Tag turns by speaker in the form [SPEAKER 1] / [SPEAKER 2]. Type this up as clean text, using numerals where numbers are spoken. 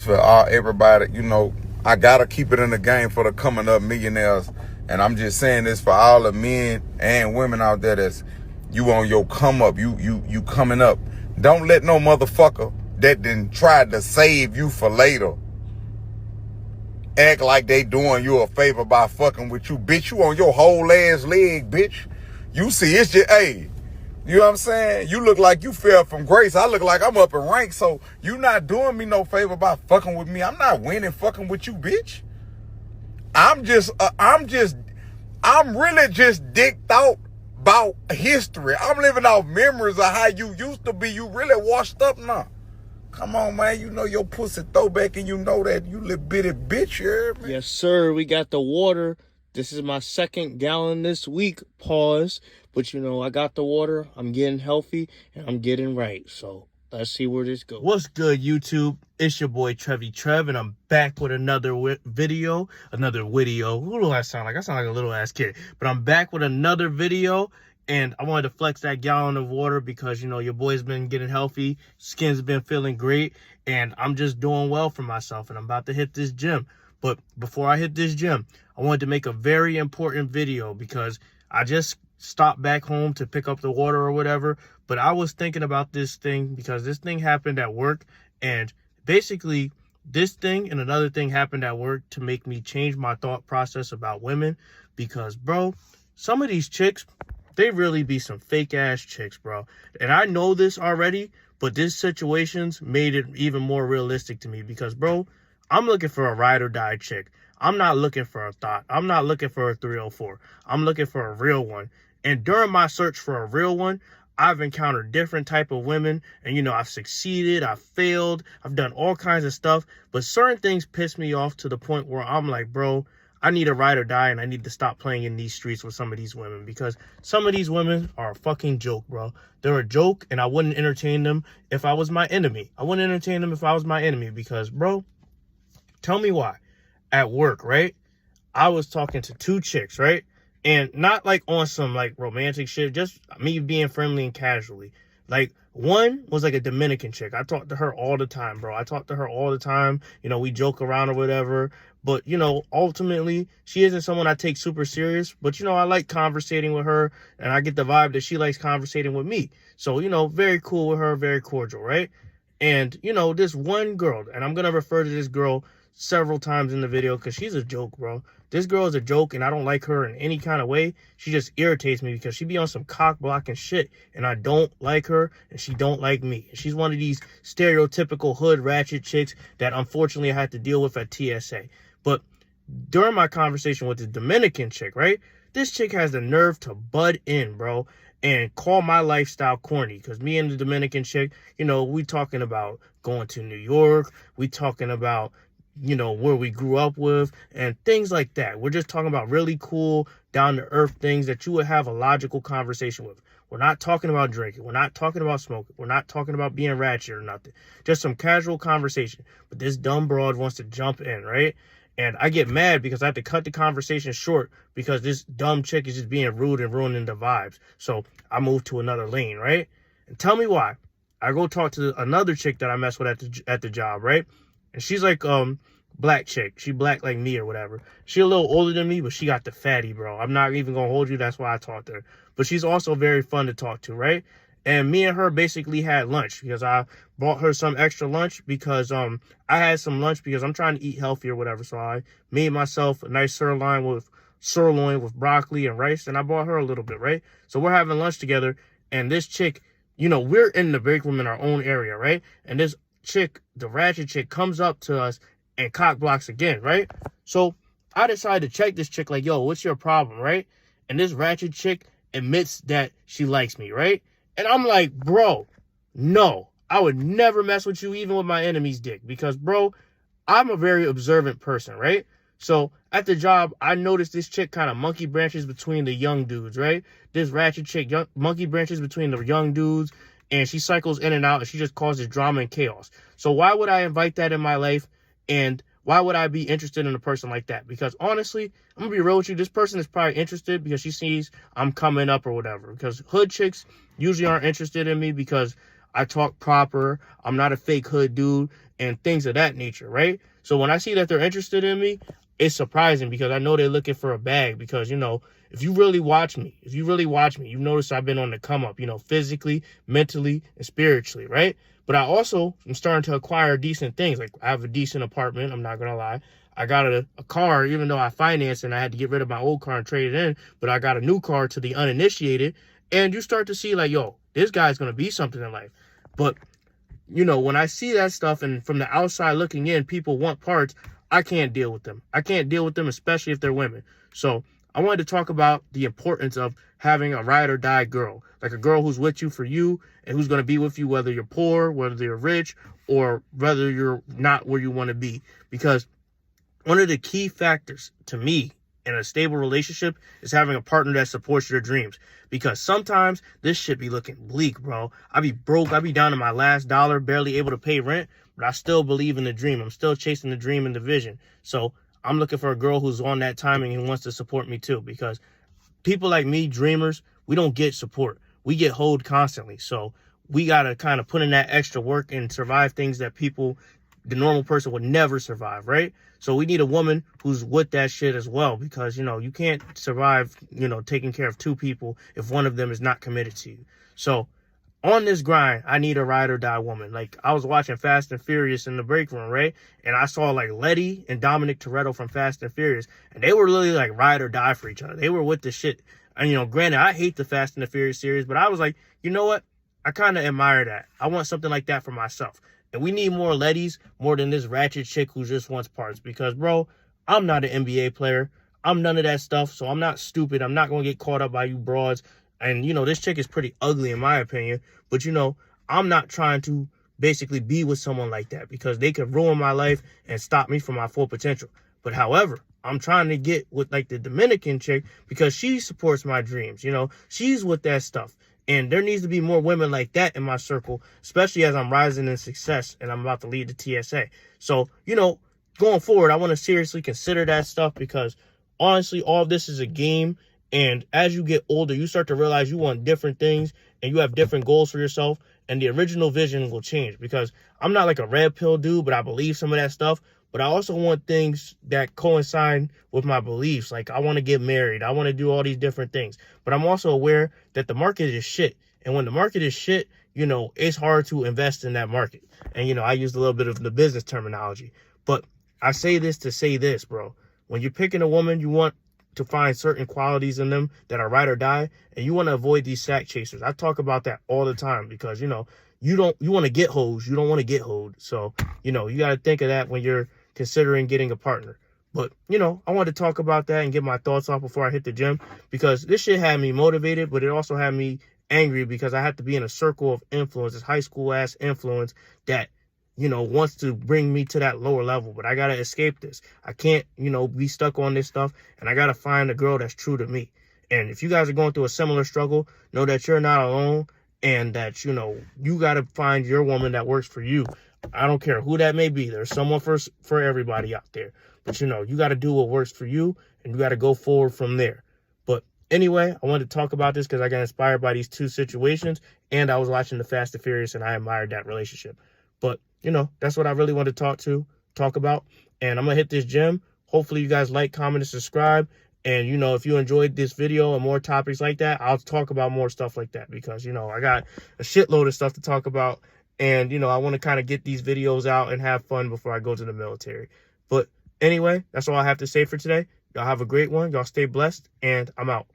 [SPEAKER 1] For all everybody, I gotta keep it in the game for the coming up millionaires. And I'm just saying this for all the men and women out there that's you on your come up, you coming up. Don't let no motherfucker that done tried to save you for later act like they doing you a favor by fucking with you. Bitch, you on your whole ass leg, bitch. You see, it's just, hey, you know what I'm saying? You look like you fell from grace. I look like I'm up in rank, so you not doing me no favor by fucking with me. I'm not winning fucking with you, bitch. I'm really just dicked out about history. I'm living off memories of how you used to be. You really washed up now. Come on, man. You know your pussy throwback and you know that you little bitty bitch here, man.
[SPEAKER 2] Yes, sir. We got the water. This is my second gallon this week. Pause. But, I got the water. I'm getting healthy and I'm getting right. So let's see where this goes. What's good, YouTube? It's your boy, Trevi Trev, and I'm back with another video. Who do I sound like? I sound like a little ass kid. But I'm back with another video. And I wanted to flex that gallon of water because, your boy's been getting healthy. Skin's been feeling great. And I'm just doing well for myself. And I'm about to hit this gym. But before I hit this gym, I wanted to make a very important video because I just stopped back home to pick up the water or whatever. But I was thinking about this thing because this thing happened at work. And basically, this thing and another thing happened at work to make me change my thought process about women. Because, bro, some of these chicks, they really be some fake ass chicks, bro. And I know this already, but this situation's made it even more realistic to me because, bro, I'm looking for a ride or die chick. I'm not looking for a thought. I'm not looking for a 304. I'm looking for a real one. And during my search for a real one, I've encountered different type of women and, I've succeeded, I've failed, I've done all kinds of stuff, but certain things piss me off to the point where I'm like, bro, I need a ride or die and I need to stop playing in these streets with some of these women because some of these women are a fucking joke, bro. They're a joke and I wouldn't entertain them if I was my enemy. I wouldn't entertain them if I was my enemy because, bro, tell me why. At work, right? I was talking to two chicks, right? And not like on some like romantic shit, just me being friendly and casually. Like one was like a Dominican chick. I talk to her all the time, bro. I talk to her all the time. We joke around or whatever. But, ultimately, she isn't someone I take super serious. But, I like conversating with her. And I get the vibe that she likes conversating with me. So, very cool with her, very cordial, right? And, this one girl, and I'm going to refer to this girl several times in the video because she's a joke, bro. This girl is a joke and I don't like her in any kind of way. She just irritates me because she be on some cock blocking shit and I don't like her and she don't like me. She's one of these stereotypical hood ratchet chicks that unfortunately I had to deal with at TSA. But during my conversation with the Dominican chick, right? This chick has the nerve to butt in, bro, and call my lifestyle corny. Because me and the Dominican chick, we talking about going to New York. We talking about, where we grew up with and things like that. We're just talking about really cool, down-to-earth things that you would have a logical conversation with. We're not talking about drinking. We're not talking about smoking. We're not talking about being ratchet or nothing. Just some casual conversation. But this dumb broad wants to jump in, right? And I get mad because I have to cut the conversation short because this dumb chick is just being rude and ruining the vibes. So I move to another lane, right? And tell me why. I go talk to another chick that I mess with at the job, right? And she's like, black chick. She black like me or whatever. She a little older than me, but she got the fatty, bro. I'm not even gonna hold you. That's why I talked to her. But she's also very fun to talk to, right? And me and her basically had lunch because I bought her some extra lunch because I had some lunch because I'm trying to eat healthy or whatever. So I made myself a nice sirloin with broccoli and rice, and I bought her a little bit, right? So we're having lunch together, and this chick, we're in the break room in our own area, right? And this chick, the ratchet chick, comes up to us and cock blocks again, right? So I decided to check this chick like, yo, what's your problem, right? And this ratchet chick admits that she likes me, right? And I'm like, bro, no, I would never mess with you even with my enemy's dick because, bro, I'm a very observant person, right? So at the job, I noticed this chick kind of monkey branches between the young dudes, right? This ratchet chick monkey branches between the young dudes and she cycles in and out and she just causes drama and chaos. So why would I invite that in my life? And why would I be interested in a person like that? Because honestly, I'm going to be real with you. This person is probably interested because she sees I'm coming up or whatever. Because hood chicks usually aren't interested in me because I talk proper. I'm not a fake hood dude. and things of that nature, right? So when I see that they're interested in me, it's surprising because I know they're looking for a bag because, you know, if you really watch me, you've noticed I've been on the come up, you know, physically, mentally, and spiritually, right? But I also am starting to acquire decent things. Like I have a decent apartment, I'm not going to lie. I got a car, even though I financed and I had to get rid of my old car and trade it in, but I got a new car to the uninitiated. And you start to see like, yo, this guy's going to be something in life. But, you know, when I see that stuff and from the outside looking in, people want parts, I can't deal with them. I can't deal with them, especially if they're women. So I wanted to talk about the importance of having a ride or die girl, like a girl who's with you for you and who's going to be with you whether you're poor, whether you're rich, or whether you're not where you want to be. Because one of the key factors to me in a stable relationship is having a partner that supports your dreams. Because sometimes this shit be looking bleak, bro. I be broke. I be down to my last dollar, barely able to pay rent, but I still believe in the dream. I'm still chasing the dream and the vision. So I'm looking for a girl who's on that timing and wants to support me too. Because people like me, dreamers, we don't get support. We get hoed constantly. So we got to kind of put in that extra work and survive things that the normal person would never survive, right? So we need a woman who's with that shit as well because, you know, you can't survive, you know, taking care of two people if one of them is not committed to you. So on this grind, I need a ride or die woman. Like I was watching Fast and Furious in the break room, right? And I saw like Letty and Dominic Toretto from Fast and Furious, and they were really like ride or die for each other. They were with the shit. And, you know, granted, I hate the Fast and the Furious series, but I was like, you know what? I kind of admire that. I want something like that for myself. And we need more Lettys more than this ratchet chick who just wants parts. Because, bro, I'm not an NBA player. I'm none of that stuff. So I'm not stupid. I'm not going to get caught up by you broads. And, you know, this chick is pretty ugly in my opinion. But, you know, I'm not trying to basically be with someone like that because they could ruin my life and stop me from my full potential. But, however, I'm trying to get with like the Dominican chick because she supports my dreams. You know, she's with that stuff. And there needs to be more women like that in my circle, especially as I'm rising in success and I'm about to lead the TSA. So, you know, going forward, I want to seriously consider that stuff because honestly, all of this is a game. And as you get older, you start to realize you want different things and you have different goals for yourself. And the original vision will change because I'm not like a red pill dude, but I believe some of that stuff. But I also want things that coincide with my beliefs. Like I want to get married. I want to do all these different things. But I'm also aware that the market is shit. And when the market is shit, you know, it's hard to invest in that market. And, you know, I used a little bit of the business terminology. But I say this to say this, bro. When you're picking a woman, you want to find certain qualities in them that are ride or die. And you want to avoid these sack chasers. I talk about that all the time because, you know, you want to get hoes. You don't want to get hoed. So, you know, you got to think of that when you're considering getting a partner. But, you know, I wanted to talk about that and get my thoughts off before I hit the gym because this shit had me motivated, but it also had me angry because I had to be in a circle of influence, this high school ass influence that, you know, wants to bring me to that lower level. But I got to escape this. I can't, you know, be stuck on this stuff. And I got to find a girl that's true to me. And if you guys are going through a similar struggle, know that you're not alone and that, you know, you got to find your woman that works for you. I don't care who that may be. There's someone for everybody out there. But, you know, you got to do what works for you and you got to go forward from there. But anyway, I wanted to talk about this because I got inspired by these two situations and I was watching the Fast and Furious and I admired that relationship. But, you know, that's what I really wanted to talk about. And I'm going to hit this gym. Hopefully you guys like, comment, and subscribe. And, you know, if you enjoyed this video and more topics like that, I'll talk about more stuff like that because, you know, I got a shitload of stuff to talk about. And, you know, I want to kind of get these videos out and have fun before I go to the military. But anyway, that's all I have to say for today. Y'all have a great one. Y'all stay blessed. And I'm out.